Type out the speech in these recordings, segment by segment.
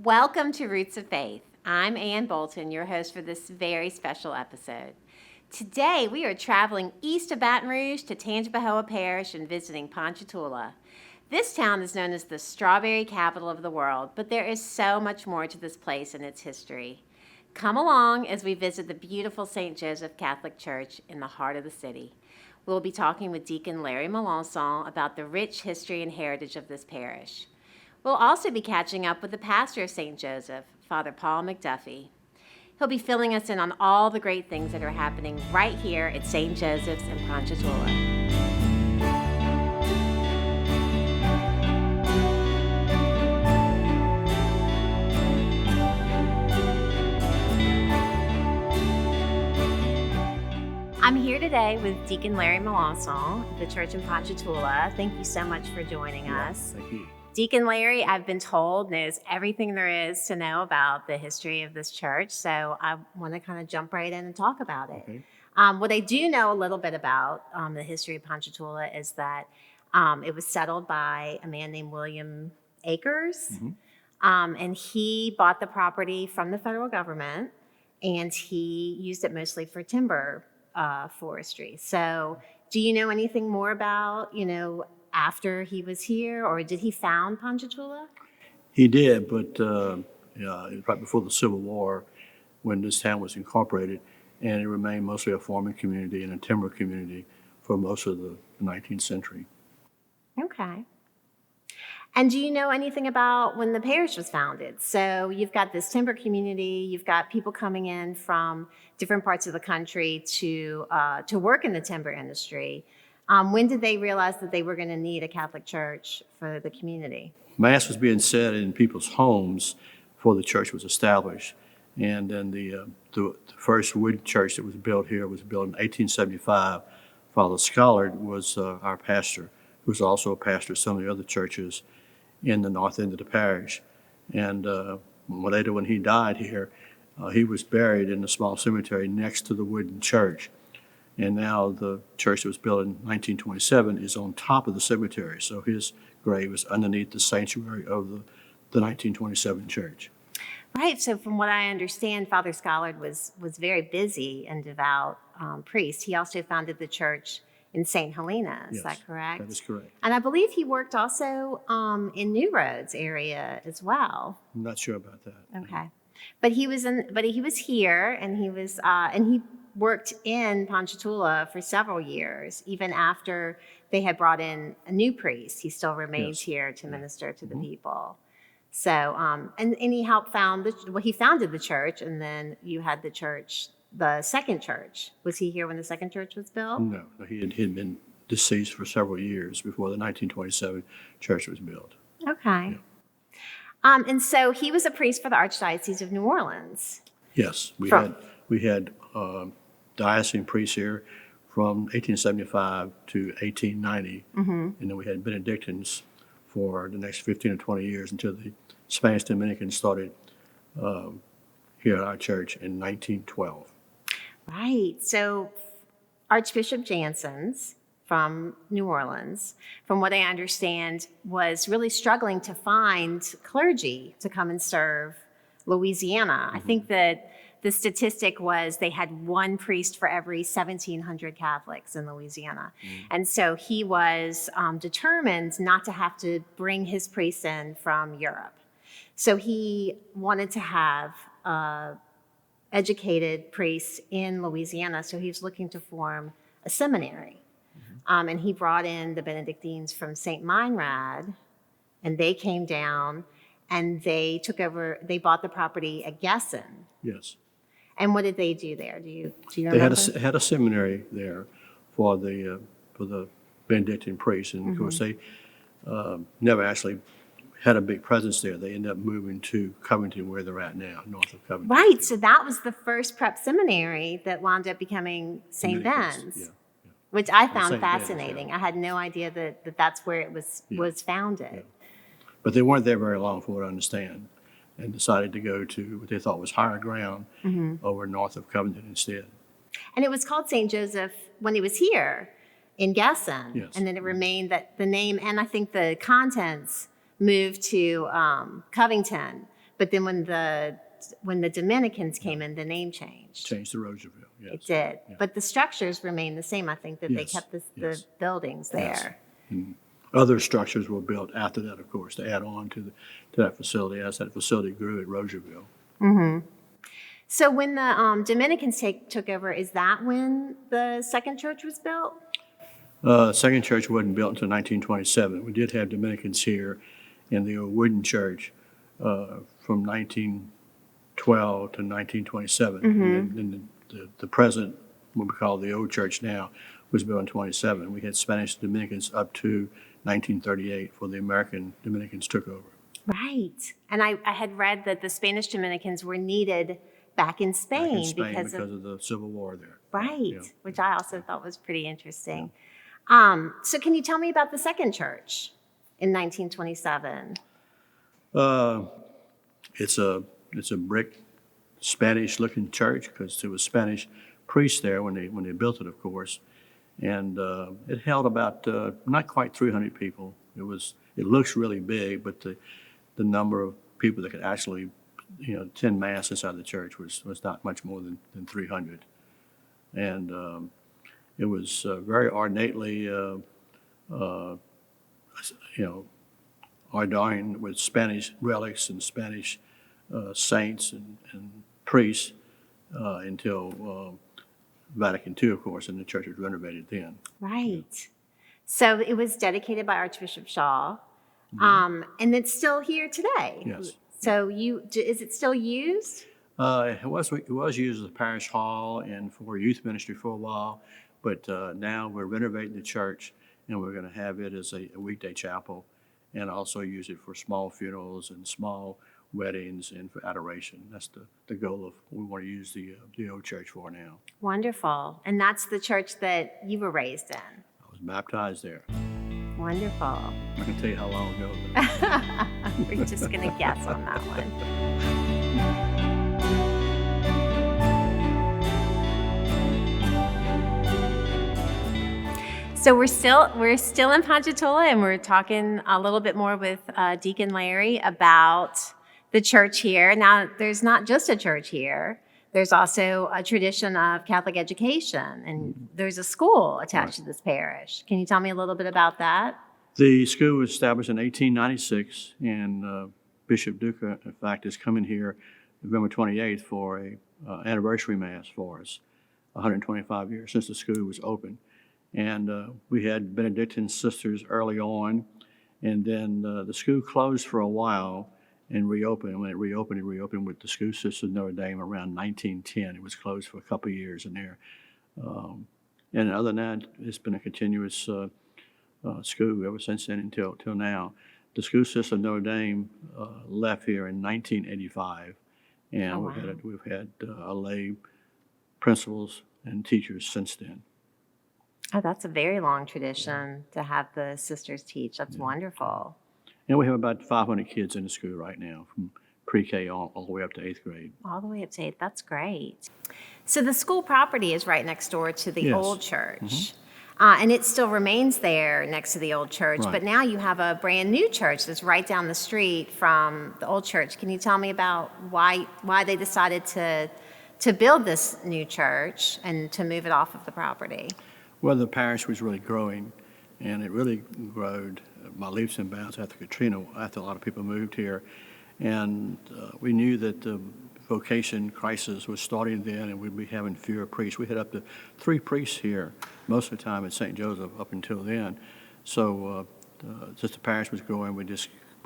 Welcome to Roots of Faith. I'm Ann Bolton, your host for this very special episode. Today, we are traveling east of Baton Rouge to Tangipahoa Parish and visiting Ponchatoula. This town is known as the strawberry capital of the world, but there is so much more to this place and its history. Come along as we visit the beautiful St. Joseph Catholic Church in the heart of the city. We'll be talking with Deacon Larry Melanson about the rich history and heritage of this parish. We'll also be catching up with the pastor of St. Joseph, Father Paul McDuffie. He'll be filling us in on all the great things that are happening right here at St. Joseph's in Ponchatoula. I'm here today with Deacon Larry Melanson, the church in Ponchatoula. Thank you so much for joining us. Thank you. Deacon Larry, I've been told, knows everything there is to know about the history of this church, so I want to kind of jump right in and talk about it. Okay. What I do know a little bit about the history of Ponchatoula is that it was settled by a man named William Akers, and he bought the property from the federal government, and he used it mostly for timber forestry. So do you know anything more about, after he was here, or did he found Ponchatoula? He did, but it was right before the Civil War when this town was incorporated, and it remained mostly a farming community and a timber community for most of the 19th century. Okay. And do you know anything about when the parish was founded? So you've got this timber community, you've got people coming in from different parts of the country to work in the timber industry. When did they realize that they were going to need a Catholic church for the community? Mass was being said in people's homes before the church was established. And then the first wood church that was built here was built in 1875. Father Scollard was our pastor, who was also a pastor of some of the other churches in the north end of the parish. And later when he died here, he was buried in a small cemetery next to the wooden church. And now the church that was built in 1927 is on top of the cemetery. So his grave is underneath the sanctuary of the 1927 church. Right. So from what I understand, Father Scollard was very busy and devout priest. He also founded the church in St. Helena. Is that correct? That is correct. And I believe he worked also in New Roads area as well. I'm not sure about that. Okay. But he was here, and he worked in Ponchatoula for several years, even after they had brought in a new priest. He still remains here to minister to the people. So, and he helped he founded the church, and then you had the church, the second church. Was he here when the second church was built? No, he had been deceased for several years before the 1927 church was built. Okay. Yeah. And so he was a priest for the Archdiocese of New Orleans. Yes, we had diocesan priests here from 1875 to 1890, and then we had Benedictines for the next 15 or 20 years until the Spanish Dominicans started here at our church in 1912. Right. So Archbishop Jansen's from New Orleans, from what I understand, was really struggling to find clergy to come and serve Louisiana. I think that the statistic was they had one priest for every 1,700 Catholics in Louisiana. And so he was determined not to have to bring his priests in from Europe. So he wanted to have educated priests in Louisiana, so he was looking to form a seminary. And he brought in the Benedictines from St. Meinrad, and they came down and they took over, they bought the property at Gessen. Yes. And what did they do there? Do you remember? They had a seminary there for the Benedictine priests, and of course they never actually had a big presence there. They ended up moving to Covington, where they're at now, north of Covington. Right, so that was the first prep seminary that wound up becoming St. Ben's, which I found fascinating. I had no idea that that's where it was founded. Yeah. But they weren't there very long, from what I understand, and decided to go to what they thought was higher ground over north of Covington instead. And it was called St. Joseph when he was here in Gessen. Yes. And then it remained that the name, and I think the contents moved to Covington. But then when the Dominicans came in, the name changed. Changed to Roosevelt, yes. It did. Yeah. But the structures remained the same. I think that they Yes, kept the yes. buildings there. Other structures were built after that, of course, to add on to that facility as that facility grew at Roosevelt. So when the Dominicans took over, is that when the second church was built? Second church wasn't built until 1927. We did have Dominicans here in the old wooden church from 1912 to 1927. And then the present, what we call the old church now, was built in 27. We had Spanish Dominicans up to 1938 before the American Dominicans took over. Right. And I had read that the Spanish Dominicans were needed back in Spain, Back in Spain because of the Civil War there. right, Yeah. which I also thought was pretty interesting. So can you tell me about the second church in 1927? It's a brick Spanish-looking church because there was Spanish priests there when they built it, of course, and it held about not quite 300 people. It looks really big, but the number of people that could actually attend mass inside the church was not much more than 300, and it was very ornately adorned with Spanish relics and Spanish saints and priests until Vatican II, of course, and the church was renovated then. Right. So it was dedicated by Archbishop Shaw, and it's still here today. Yes. So is it still used? It was used as a parish hall and for youth ministry for a while, but now we're renovating the church and we're going to have it as a weekday chapel and also use it for small funerals and small weddings and for adoration. That's the goal of what we want to use the old church for now. Wonderful. And that's the church that you were raised in? I was baptized there. Wonderful. I can tell you how long ago. We're just going to guess on that one. So we're still in Ponchatoula, and we're talking a little bit more with Deacon Larry about the church here. Now, there's not just a church here. There's also a tradition of Catholic education, and there's a school attached to this parish. Can you tell me a little bit about that? The school was established in 1896, and Bishop Duca, in fact, is coming here November 28th for a anniversary mass for us, 125 years since the school was open. And we had Benedictine sisters early on, and then the school closed for a while and reopened. And when it reopened with the School Sisters of Notre Dame around 1910. It was closed for a couple of years in there. And other than that, it's been a continuous school ever since then until now. The School Sisters of Notre Dame left here in 1985, and Oh, wow. we've had lay principals and teachers since then. Oh, that's a very long tradition to have the sisters teach. That's wonderful. And we have about 500 kids in the school right now, from pre-K all the way up to 8th grade. All the way up to 8. That's great. So the school property is right next door to the Yes. old church. And it still remains there next to the old church. Right. But now you have a brand new church that's right down the street from the old church. Can you tell me about why they decided to build this new church and to move it off of the property? Well, the parish was really growing, and it really growed by leaps and bounds after Katrina, after a lot of people moved here. And we knew that the vocation crisis was starting then, and we'd be having fewer priests. We had up to 3 priests here most of the time at St. Joseph up until then. So just the parish was growing. We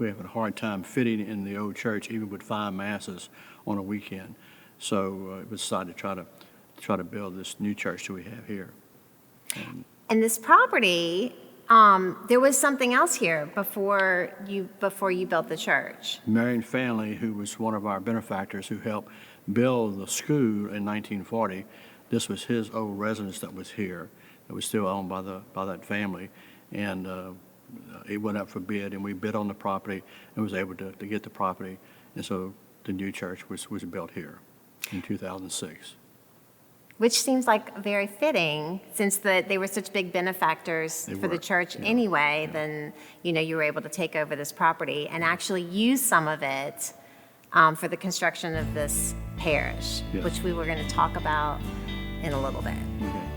having a hard time fitting in the old church, even with 5 masses on a weekend. So it was decided to try to build this new church that we have here. And this property, there was something else here before you built the church. Marion Family, who was one of our benefactors who helped build the school in 1940, this was his old residence that was here, that was still owned by that family. And it went up for bid, and we bid on the property and was able to get the property. And so the new church was built here in 2006. Which seems like very fitting, since they were such big benefactors They for the were, church yeah, anyway. Then you were able to take over this property and actually use some of it for the construction of this parish, Yes. which we were going to talk about in a little bit. Okay.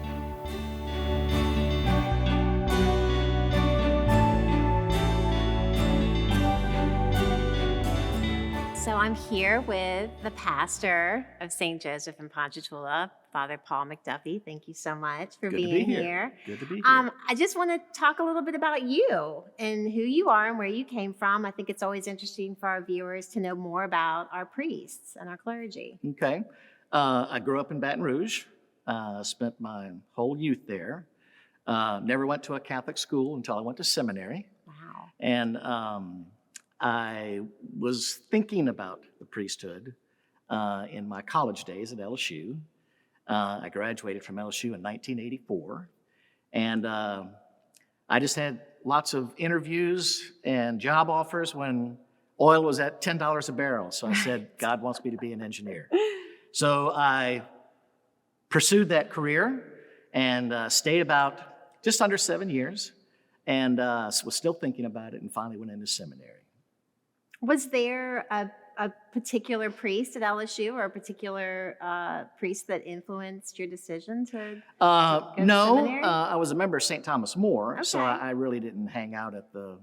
So I'm here with the pastor of St. Joseph in Ponchatoula, Father Paul McDuffie. Thank you so much for Good to being be here. here. Good to be here. I just want to talk a little bit about you and who you are and where you came from. I think it's always interesting for our viewers to know more about our priests and our clergy. Okay. I grew up in Baton Rouge, spent my whole youth there. Never went to a Catholic school until I went to seminary. Wow. And I was thinking about the priesthood in my college days at LSU. I graduated from LSU in 1984. And I just had lots of interviews and job offers when oil was at $10 a barrel. So I said, God wants me to be an engineer. So I pursued that career and stayed about just under 7 years and was still thinking about it and finally went into seminary. Was there a particular priest at LSU or a particular priest that influenced your decision to go to No, seminary? I was a member of St. Thomas More, so Okay. I really didn't hang out at the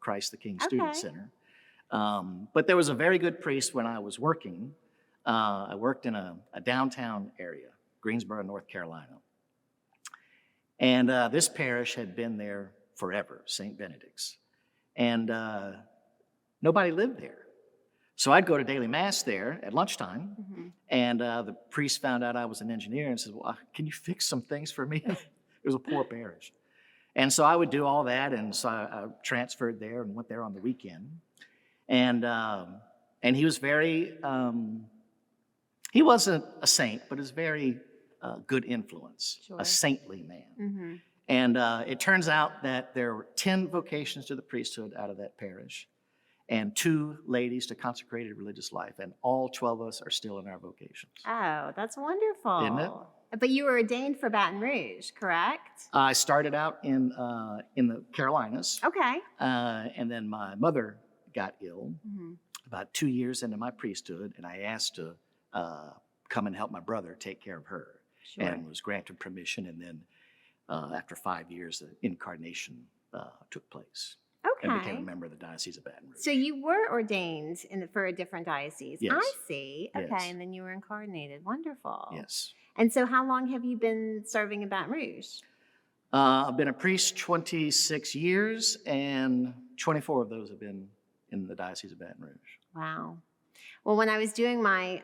Christ the King Student Okay. Center. But there was a very good priest when I was working. I worked in a downtown area, Greensboro, North Carolina. And this parish had been there forever, St. Benedict's. And nobody lived there. So I'd go to daily mass there at lunchtime, Mm-hmm. and the priest found out I was an engineer and said, well, can you fix some things for me? It was a poor parish. And so I would do all that, and so I transferred there and went there on the weekend. And he was very, he wasn't a saint, but was very good influence, Sure. a saintly man. Mm-hmm. And it turns out that there were 10 vocations to the priesthood out of that parish, and 2 ladies to consecrated religious life, and all 12 of us are still in our vocations. Oh, that's wonderful. Isn't it? But you were ordained for Baton Rouge, correct? I started out in the Carolinas, Okay. and then my mother got ill Mm-hmm. about 2 years into my priesthood, and I asked to come and help my brother take care of her, Sure. and was granted permission, and then after 5 years, the incarnation took place. And became a Okay. member of the Diocese of Baton Rouge. So you were ordained for a different diocese. Yes. I see. Okay, Yes. and then you were incarnated. Wonderful. Yes. And so how long have you been serving in Baton Rouge? I've been a priest 26 years, and 24 of those have been in the Diocese of Baton Rouge. Wow. Well, when I was doing my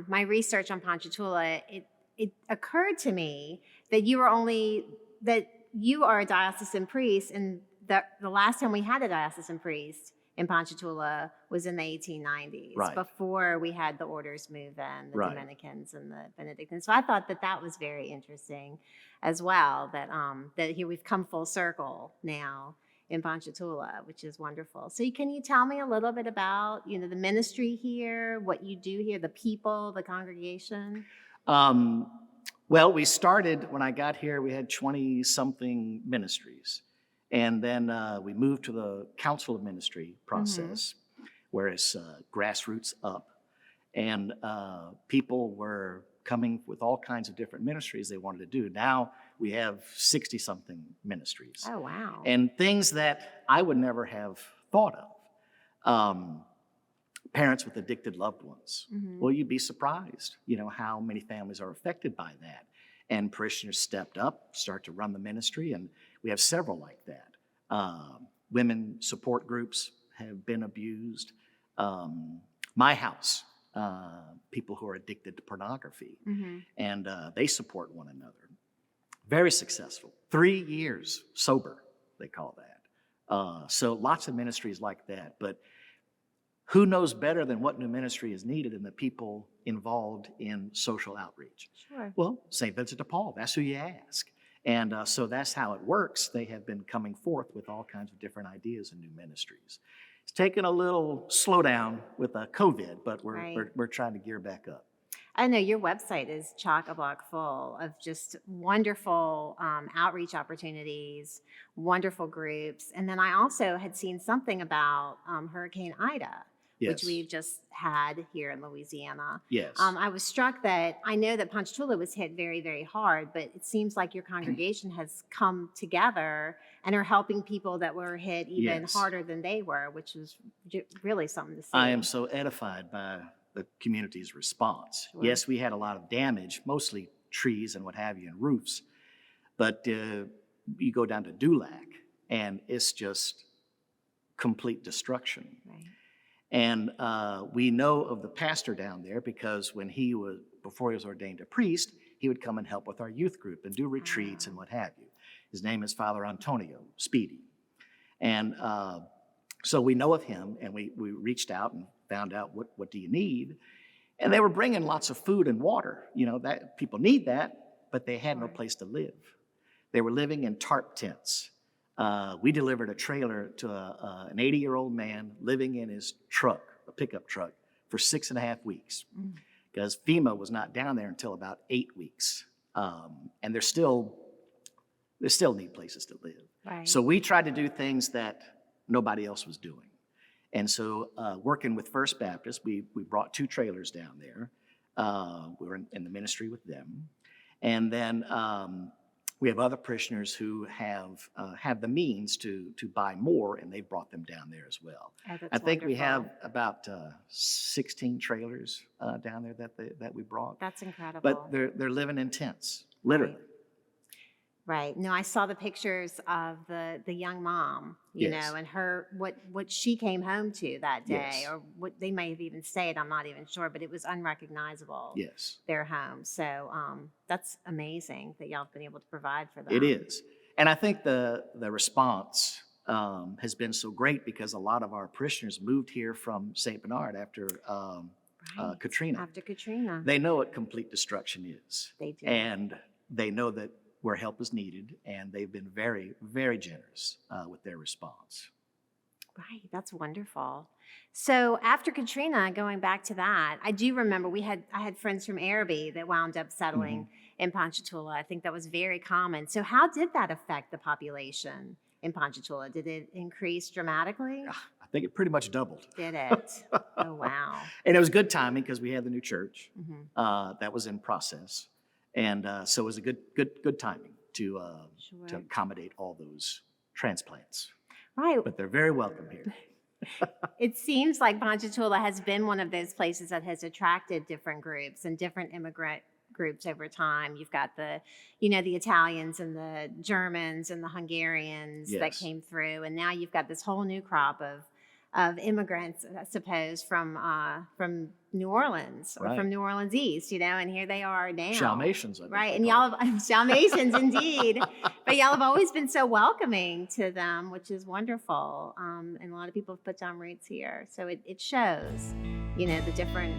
my research on Ponchatoula, it occurred to me that you are a diocesan priest, and the last time we had a diocesan priest in Ponchatoula was in the 1890s, Right. before we had the orders move in, the Right. Dominicans and the Benedictines. So I thought that was very interesting as well, that here we've come full circle now in Ponchatoula, which is wonderful. So can you tell me a little bit about, the ministry here, what you do here, the people, the congregation? Well, we started, when I got here, we had 20-something ministries. And then we moved to the Council of Ministry process, where it's grassroots up. And people were coming with all kinds of different ministries they wanted to do. Now we have 60-something ministries. Oh, wow. And things that I would never have thought of. Parents with addicted loved ones. Mhm. Well, you'd be surprised, how many families are affected by that. And parishioners stepped up, start to run the ministry, and we have several like that. Women support groups have been abused. My house, people who are addicted to pornography, Mhm. and they support one another. Very successful. 3 years sober, they call that. So lots of ministries like that. But who knows better than what new ministry is needed in the people involved in social outreach? Sure. Well, St. Vincent de Paul, that's who you ask. And so that's how it works. They have been coming forth with all kinds of different ideas and new ministries. It's taken a little slowdown with COVID, but we're trying to gear back up. I know your website is chock-a-block full of just wonderful outreach opportunities, wonderful groups. And then I also had seen something about Hurricane Ida, which Yes. we've just had here in Louisiana. Yes. I was struck that I know that Ponchatoula was hit very, very hard, but it seems like your congregation has come together and are helping people that were hit even Yes. harder than they were, which was really something to see. I am so edified by the community's response. Sure. Yes, we had a lot of damage, mostly trees and what have you, and roofs. But you go down to Dulac, and it's just complete destruction. Right. And we know of the pastor down there because before he was ordained a priest, he would come and help with our youth group and do retreats and what have you. His name is Father Antonio Speedy. And so we know of him, and we reached out and found out what do you need. And they were bringing lots of food and water. That people need that, but they had no place to live. They were living in tarp tents. We delivered a trailer to an 80-year-old man living in his truck, a pickup truck, for 6.5 weeks, because FEMA was not down there until about 8 weeks. And they still need places to live. Right. So we tried to do things that nobody else was doing. And so working with First Baptist, we brought 2 trailers down there. We were in the ministry with them. And then we have other parishioners who have the means to buy more, and they've brought them down there as well. Oh, that's I think we wonderful. have about 16 trailers down there that we brought. That's incredible. But they're living in tents, literally. Right. No, I saw the pictures of the young mom, Yes. and her what she came home to that day, Yes. or what they may have even stayed. I'm not even sure, but it was unrecognizable. Yes, Their home. So that's amazing that y'all have been able to provide for them. it is. And I think the response has been so great because a lot of our parishioners moved here from St. Bernard after Right. Katrina. After Katrina, They know what complete destruction is. they do. And they know that where help is needed, and they've been very, very generous with their response. Right, that's wonderful. So after Katrina, going back to that, I do remember I had friends from Araby that wound up settling in Ponchatoula. I think that was very common. So how did that affect the population in Ponchatoula? Did it increase dramatically? I think it pretty much doubled. Did it? Oh, wow. And it was good timing because we had the new church Mhm. that was in process. And so it was a good timing to Sure. accommodate all those transplants. Right. But they're very welcome here. It seems like Ponchatoula has been one of those places that has attracted different groups and different immigrant groups over time. You've got the Italians and the Germans and the Hungarians that Yes. came through, and now you've got this whole new crop of immigrants, I suppose, from New Orleans or Right. from New Orleans East, and here they are now. Chalmatians, I think Right, they and call y'all have Dalmatians indeed, but y'all have always been so welcoming to them, which is wonderful. And a lot of people have put down roots here, so it shows, the different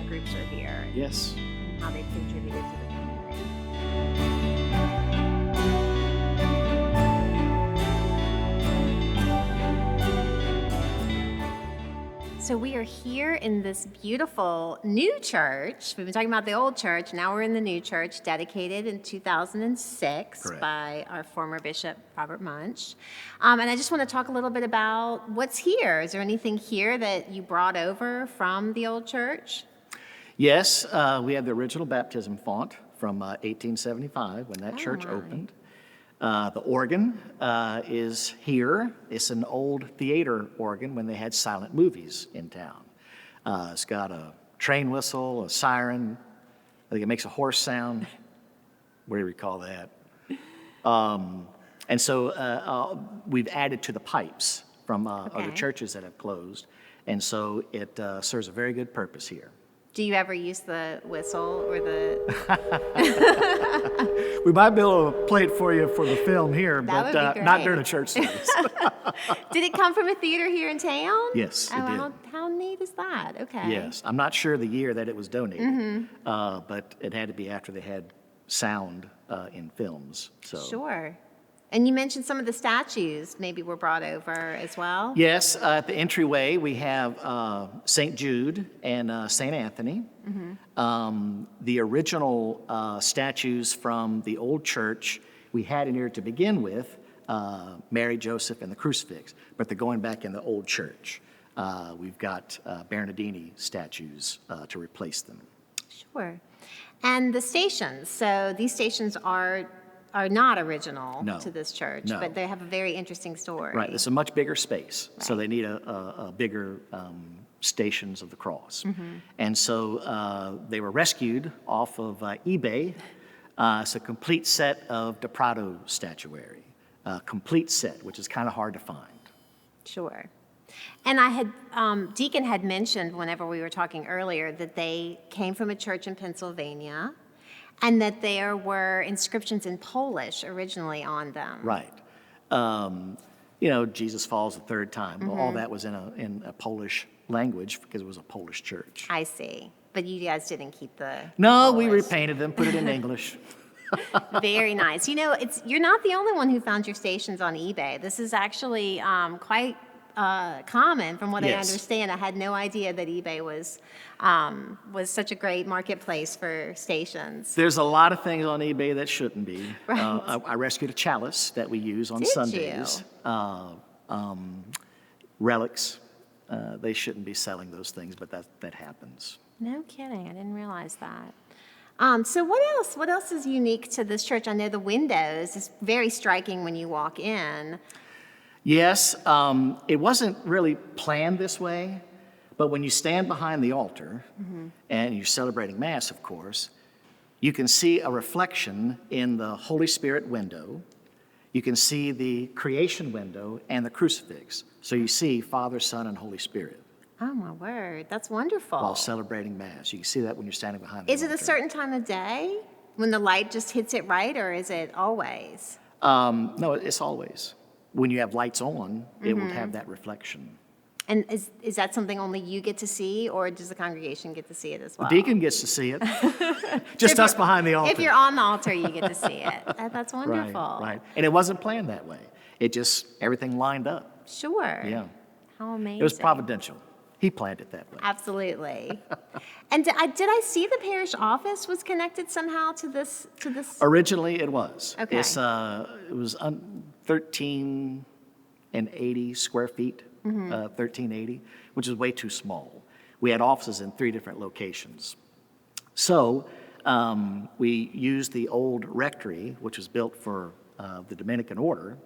groups are here them. Yes. and how they've contributed to the community. So we are here in this beautiful new church. We've been talking about the old church. Now we're in the new church, dedicated in 2006 Correct. by our former bishop, Robert Munch. And I just want to talk a little bit about what's here. Is there anything here that you brought over from the old church? Yes, we have the original baptism font from 1875 when that church my. opened. The organ is here. It's an old theater organ when they had silent movies in town. It's got a train whistle, a siren. I think it makes a horse sound. Where do you recall that? And so we've added to the pipes from other Okay. churches that have closed. And so it serves a very good purpose here. Do you ever use the whistle or the... We might be able to play it for you for the film here, That but would be not great. during a church service. Did it come from a theater here in town? Yes, it Oh, did. how neat is that? Okay. Yes, I'm not sure the year that it was donated, Mm-hmm. but it had to be after they had sound in films. So Sure. And you mentioned some of the statues maybe were brought over as well? yes, at the entryway we have St. Jude and St. Anthony. The original statues from the old church we had in here to begin with, Mary, Joseph, and the crucifix, but they're going back in the old church. We've got Bernardini statues to replace them. Sure. And the stations, so these stations are not original No. to this church, No. but they have a very interesting story. Right, it's a much bigger space, so Right. they need a bigger Stations of the Cross. And so they were rescued off of eBay. It's a complete set of De Prado statuary, complete set, which is kind of hard to find. Sure. And I had, Deacon had mentioned whenever we were talking earlier that they came from a church in Pennsylvania and that there were inscriptions in Polish originally on them. Right. Jesus falls the third time. Well, all that was in a Polish language because it was a Polish church. I see. But you guys didn't keep the No, we Polish. repainted them, put it in English. Very nice. You're not the only one who found your stations on eBay. This is actually quite common, from what I Yes. understand. I had no idea that eBay was such a great marketplace for stations. There's a lot of things on eBay that shouldn't be. Right. I rescued a chalice that we use on Did Sundays. Relics. They shouldn't be selling those things, but that happens. No kidding. I didn't realize that. So what else? What else is unique to this church? I know the windows is very striking when you walk in. Yes, it wasn't really planned this way, but when you stand behind the altar and you're celebrating Mass, of course, you can see a reflection in the Holy Spirit window. You can see the creation window and the crucifix. So you see Father, Son, and Holy Spirit Oh my word, that's wonderful. while celebrating Mass. You can see that when you're standing behind the Is it altar. a certain time of day when the light just hits it right, or is it always? No, it's always. When you have lights on, it will have that reflection. And is that something only you get to see, or does the congregation get to see it as well? The deacon gets to see it. Just us behind the altar. If you're on the altar, you get to see it. That's Right, wonderful. right. And it wasn't planned that way. It just, everything lined up. Sure. Yeah. How amazing. It was providential. He planned it that way. Absolutely. And did I see the parish office was connected somehow to this? Originally, it was. Okay. It was 1380 square feet, 1380, which is way too small. We had offices in 3 different locations. So we used the old rectory, which was built for the Dominican order,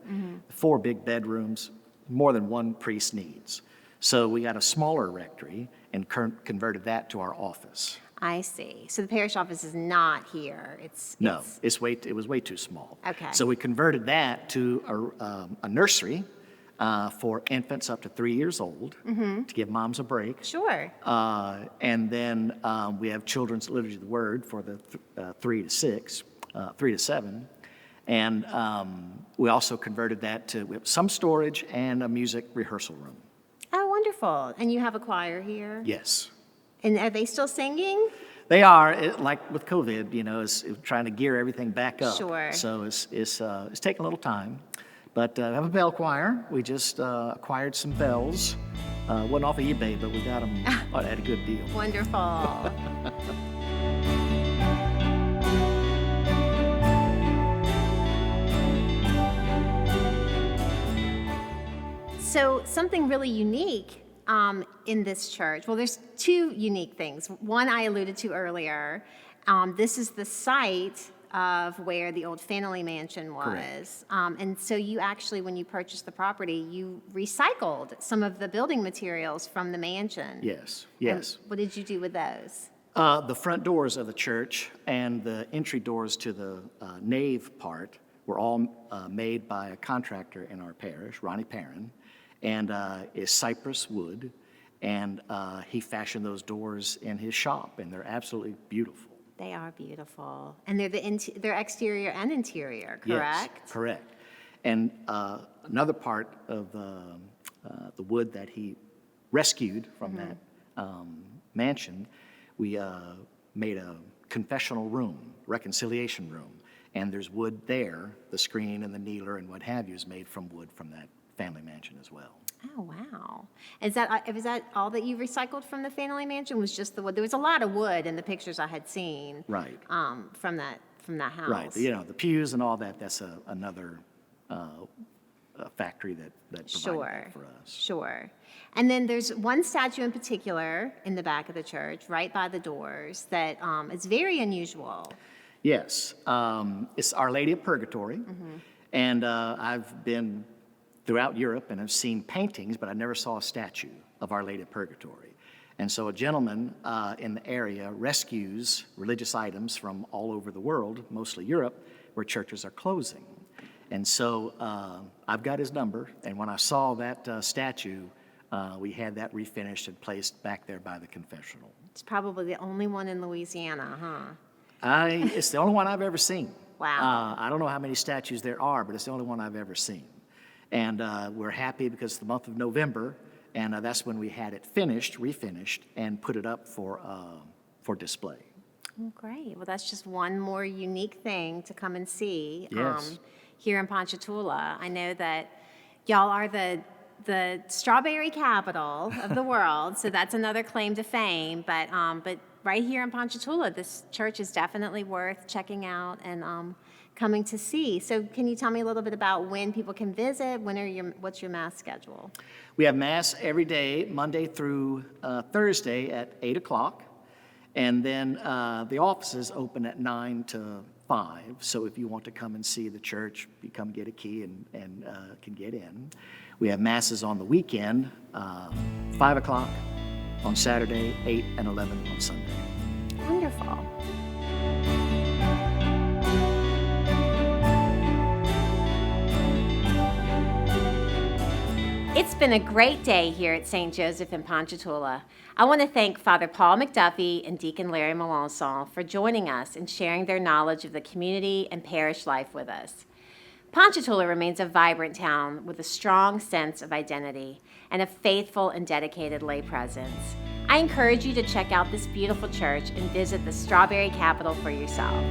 4 big bedrooms, more than one priest needs. So we got a smaller rectory and converted that to our office. I see. So the parish office is not here. No, it was way too small. Okay. So we converted that to a nursery for infants up to 3 years old to give moms a break. Sure. And then we have children's liturgy of the word for the 3 to 6, 3 to 7. And we also converted that to we have some storage and a music rehearsal room. Oh, wonderful. And you have a choir here? Yes. And are they still singing? They are, like with COVID, it's trying to gear everything back up. Sure. So it's taking a little time. But I have a bell choir. We just acquired some bells. Wasn't off of eBay, but we got them at a good deal. Wonderful. So something really unique in this church. Well, there's 2 unique things. One I alluded to earlier. This is the site of where the old family mansion was. Correct. And so you actually, when you purchased the property, you recycled some of the building materials from the mansion. Yes, And yes. what did you do with those? The front doors of the church and the entry doors to the nave part were all made by a contractor in our parish, Ronnie Perrin, and is cypress wood. And he fashioned those doors in his shop, and they're absolutely beautiful. They are beautiful. And they're exterior and interior, correct? Yes, correct. And another part of the wood that he rescued from that mansion, we made a confessional room, reconciliation room. And there's wood there. The screen and the kneeler and what have you is made from wood from that family mansion as well. Oh, wow. Is that all that you recycled from the family mansion? Was just the wood? There was a lot of wood in the pictures I had seen. Right. From that house. Right. The pews and all that, that's another factory that provided Sure, that for us. sure. And then there's one statue in particular in the back of the church, right by the doors, that is very unusual. Yes, it's Our Lady of Purgatory, and I've been throughout Europe and have seen paintings, but I never saw a statue of Our Lady of Purgatory. And so a gentleman in the area rescues religious items from all over the world, mostly Europe, where churches are closing. And so I've got his number, and when I saw that statue, we had that refinished and placed back there by the confessional. It's probably the only one in Louisiana, huh? It's the only one I've ever seen. Wow. I don't know how many statues there are, but it's the only one I've ever seen. And we're happy because it's the month of November, and that's when we had it finished, refinished, and put it up for display. Oh, great. Well, that's just one more unique thing to come and see Yes. here in Ponchatoula. I know that y'all are the strawberry capital of the world, so that's another claim to fame. But right here in Ponchatoula, this church is definitely worth checking out and coming to see. So can you tell me a little bit about when people can visit? What's your Mass schedule? We have Mass every day, Monday through Thursday at 8 o'clock. And then the offices open at 9 to 5. So if you want to come and see the church, you come get a key and can get in. We have Masses on the weekend, 5 o'clock on Saturday, 8 and 11 on Sunday. Wonderful. It's been a great day here at St. Joseph in Ponchatoula. I want to thank Father Paul McDuffie and Deacon Larry Melanson for joining us and sharing their knowledge of the community and parish life with us. Ponchatoula remains a vibrant town with a strong sense of identity and a faithful and dedicated lay presence. I encourage you to check out this beautiful church and visit the Strawberry Capital for yourself.